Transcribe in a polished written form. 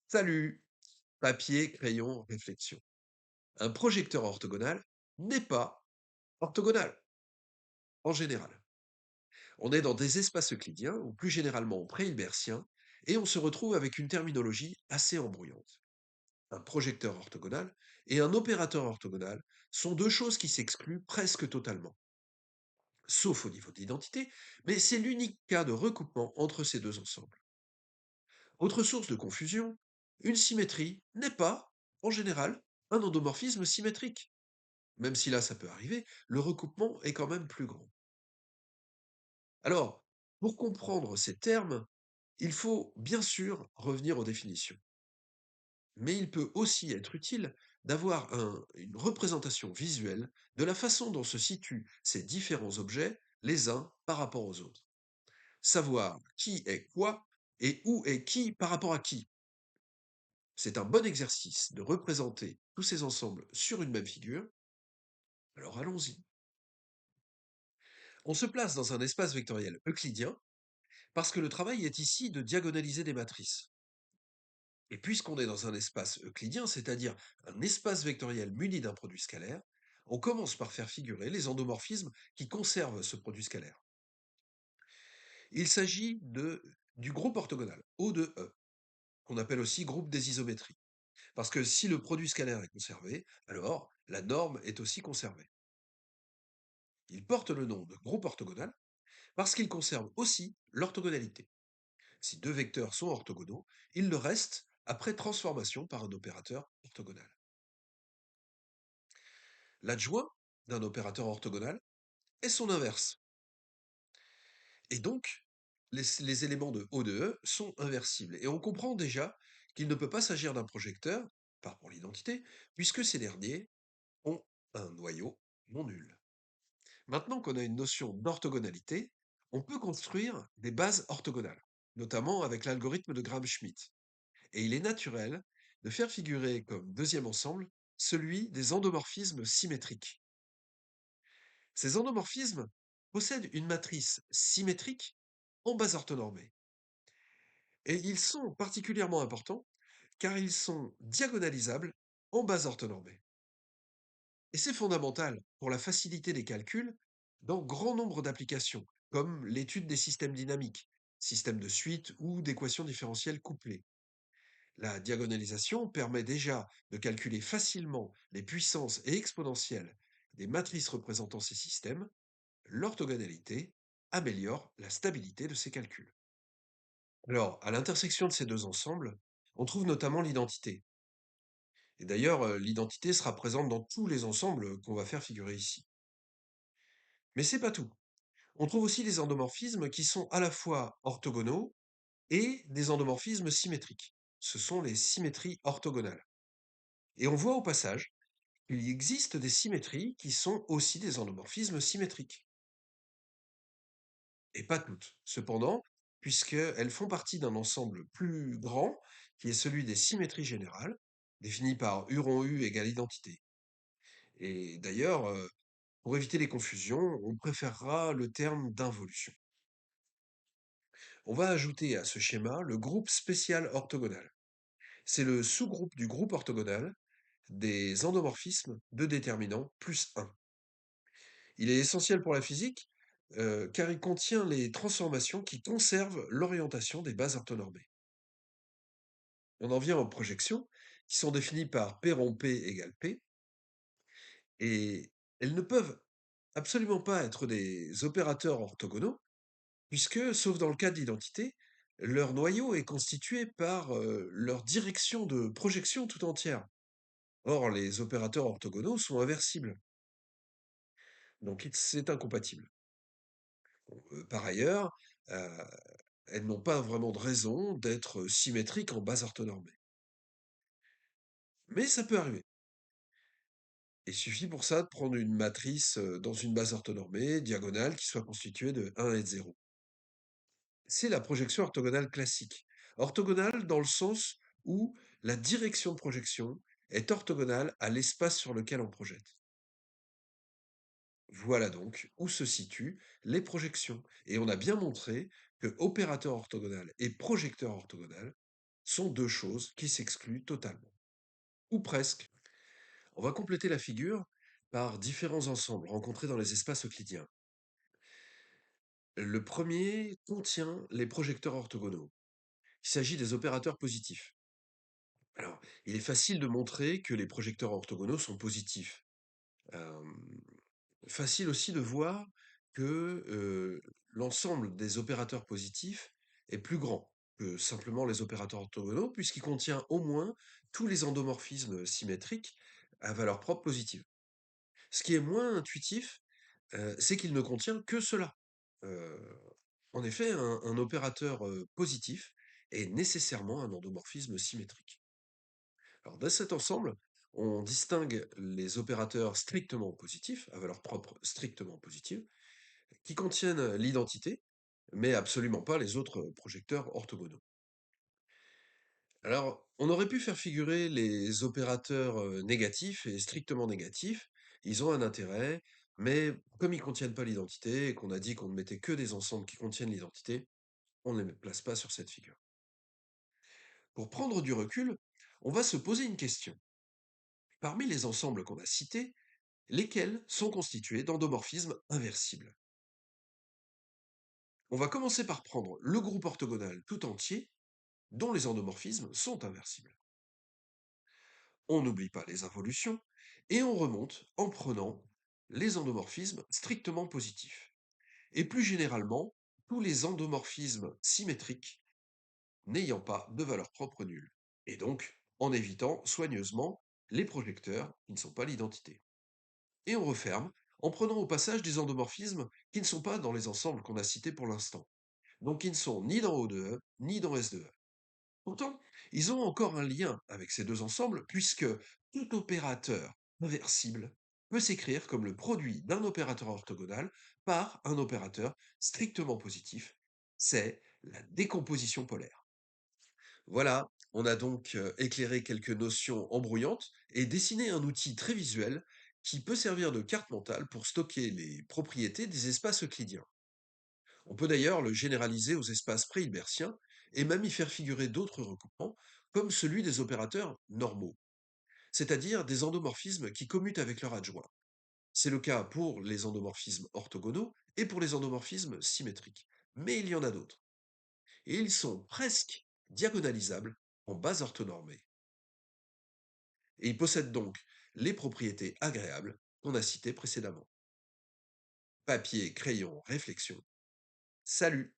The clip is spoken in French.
Salut! Papier, crayon, réflexion. Un projecteur orthogonal n'est pas orthogonal, en général. On est dans des espaces euclidiens, ou plus généralement pré-hilbertiens, et on se retrouve avec une terminologie assez embrouillante. Un projecteur orthogonal et un opérateur orthogonal sont deux choses qui s'excluent presque totalement, sauf au niveau de l'identité, mais c'est l'unique cas de recoupement entre ces deux ensembles. Autre source de confusion, une symétrie n'est pas, en général, un endomorphisme symétrique. Même si là ça peut arriver, le recoupement est quand même plus grand. Alors, pour comprendre ces termes, il faut bien sûr revenir aux définitions. Mais il peut aussi être utile d'avoir une représentation visuelle de la façon dont se situent ces différents objets les uns par rapport aux autres. Savoir qui est quoi et où est qui par rapport à qui. C'est un bon exercice de représenter tous ces ensembles sur une même figure. Alors allons-y. On se place dans un espace vectoriel euclidien parce que le travail est ici de diagonaliser des matrices. Et puisqu'on est dans un espace euclidien, c'est-à-dire un espace vectoriel muni d'un produit scalaire, on commence par faire figurer les endomorphismes qui conservent ce produit scalaire. Il s'agit du groupe orthogonal, O de E, qu'on appelle aussi groupe des isométries. Parce que si le produit scalaire est conservé, alors la norme est aussi conservée. Il porte le nom de groupe orthogonal parce qu'il conserve aussi l'orthogonalité. Si deux vecteurs sont orthogonaux, ils le restent après transformation par un opérateur orthogonal. L'adjoint d'un opérateur orthogonal est son inverse. Et donc, les éléments de O de E sont inversibles. Et on comprend déjà qu'il ne peut pas s'agir d'un projecteur, par pour l'identité, puisque ces derniers ont un noyau non nul. Maintenant qu'on a une notion d'orthogonalité, on peut construire des bases orthogonales, notamment avec l'algorithme de Gram-Schmidt. Et il est naturel de faire figurer comme deuxième ensemble celui des endomorphismes symétriques. Ces endomorphismes possèdent une matrice symétrique en base orthonormée. Et ils sont particulièrement importants car ils sont diagonalisables en base orthonormée. Et c'est fondamental pour la facilité des calculs dans grand nombre d'applications, comme l'étude des systèmes dynamiques, systèmes de suite ou d'équations différentielles couplées. La diagonalisation permet déjà de calculer facilement les puissances et exponentielles des matrices représentant ces systèmes. L'orthogonalité améliore la stabilité de ces calculs. Alors, à l'intersection de ces deux ensembles, on trouve notamment l'identité. Et d'ailleurs, l'identité sera présente dans tous les ensembles qu'on va faire figurer ici. Mais c'est pas tout. On trouve aussi des endomorphismes qui sont à la fois orthogonaux et des endomorphismes symétriques. Ce sont les symétries orthogonales. Et on voit au passage qu'il existe des symétries qui sont aussi des endomorphismes symétriques. Et pas toutes, cependant, puisqu'elles font partie d'un ensemble plus grand, qui est celui des symétries générales, défini par U rond U égale identité. Et d'ailleurs, pour éviter les confusions, on préférera le terme d'involution. On va ajouter à ce schéma le groupe spécial orthogonal. C'est le sous-groupe du groupe orthogonal des endomorphismes de déterminant plus 1. Il est essentiel pour la physique, car il contient les transformations qui conservent l'orientation des bases orthonormées. On en vient aux projections, qui sont définies par P rond P égale P, et elles ne peuvent absolument pas être des opérateurs orthogonaux, puisque, sauf dans le cas de l'identité, leur noyau est constitué par leur direction de projection tout entière. Or, les opérateurs orthogonaux sont inversibles, donc c'est incompatible. Par ailleurs, euh, elles n'ont pas vraiment de raison d'être symétriques en base orthonormée. Mais ça peut arriver. Il suffit pour ça de prendre une matrice dans une base orthonormée, diagonale, qui soit constituée de 1 et de 0. C'est la projection orthogonale classique. Orthogonale dans le sens où la direction de projection est orthogonale à l'espace sur lequel on projette. Voilà donc où se situent les projections. Et on a bien montré que opérateur orthogonal et projecteur orthogonal sont deux choses qui s'excluent totalement, ou presque. On va compléter la figure par différents ensembles rencontrés dans les espaces euclidiens. Le premier contient les projecteurs orthogonaux. Il s'agit des opérateurs positifs. Alors, il est facile de montrer que les projecteurs orthogonaux sont positifs. Euh, Facile aussi de voir que l'ensemble des opérateurs positifs est plus grand que simplement les opérateurs orthogonaux, puisqu'il contient au moins tous les endomorphismes symétriques à valeur propre positive. Ce qui est moins intuitif, c'est qu'il ne contient que cela. Euh, En effet, un opérateur positif est nécessairement un endomorphisme symétrique. Alors, dans cet ensemble, on distingue les opérateurs strictement positifs, à valeur propre strictement positive, qui contiennent l'identité, mais absolument pas les autres projecteurs orthogonaux. Alors, on aurait pu faire figurer les opérateurs négatifs et strictement négatifs. Ils ont un intérêt, mais comme ils contiennent pas l'identité et qu'on a dit qu'on ne mettait que des ensembles qui contiennent l'identité, on ne les place pas sur cette figure. Pour prendre du recul, on va se poser une question. Parmi les ensembles qu'on a cités, lesquels sont constitués d'endomorphismes inversibles? On va commencer par prendre le groupe orthogonal tout entier, dont les endomorphismes sont inversibles. On n'oublie pas les involutions, et on remonte en prenant les endomorphismes strictement positifs, et plus généralement tous les endomorphismes symétriques n'ayant pas de valeur propre nulle, et donc en évitant soigneusement les projecteurs qui ne sont pas l'identité. Et on referme en prenant au passage des endomorphismes qui ne sont pas dans les ensembles qu'on a cités pour l'instant, donc qui ne sont ni dans O2E ni dans S2E. Pourtant, ils ont encore un lien avec ces deux ensembles, puisque tout opérateur inversible peut s'écrire comme le produit d'un opérateur orthogonal par un opérateur strictement positif. C'est la décomposition polaire. Voilà, on a donc éclairé quelques notions embrouillantes et dessiné un outil très visuel qui peut servir de carte mentale pour stocker les propriétés des espaces euclidiens. On peut d'ailleurs le généraliser aux espaces pré-hilbertiens et même y faire figurer d'autres recoupements, comme celui des opérateurs normaux, c'est-à-dire des endomorphismes qui commutent avec leur adjoint. C'est le cas pour les endomorphismes orthogonaux et pour les endomorphismes symétriques. Mais il y en a d'autres. Et ils sont presque diagonalisables en base orthonormée. Et ils possèdent donc les propriétés agréables qu'on a citées précédemment. Papier, crayon, réflexion. Salut!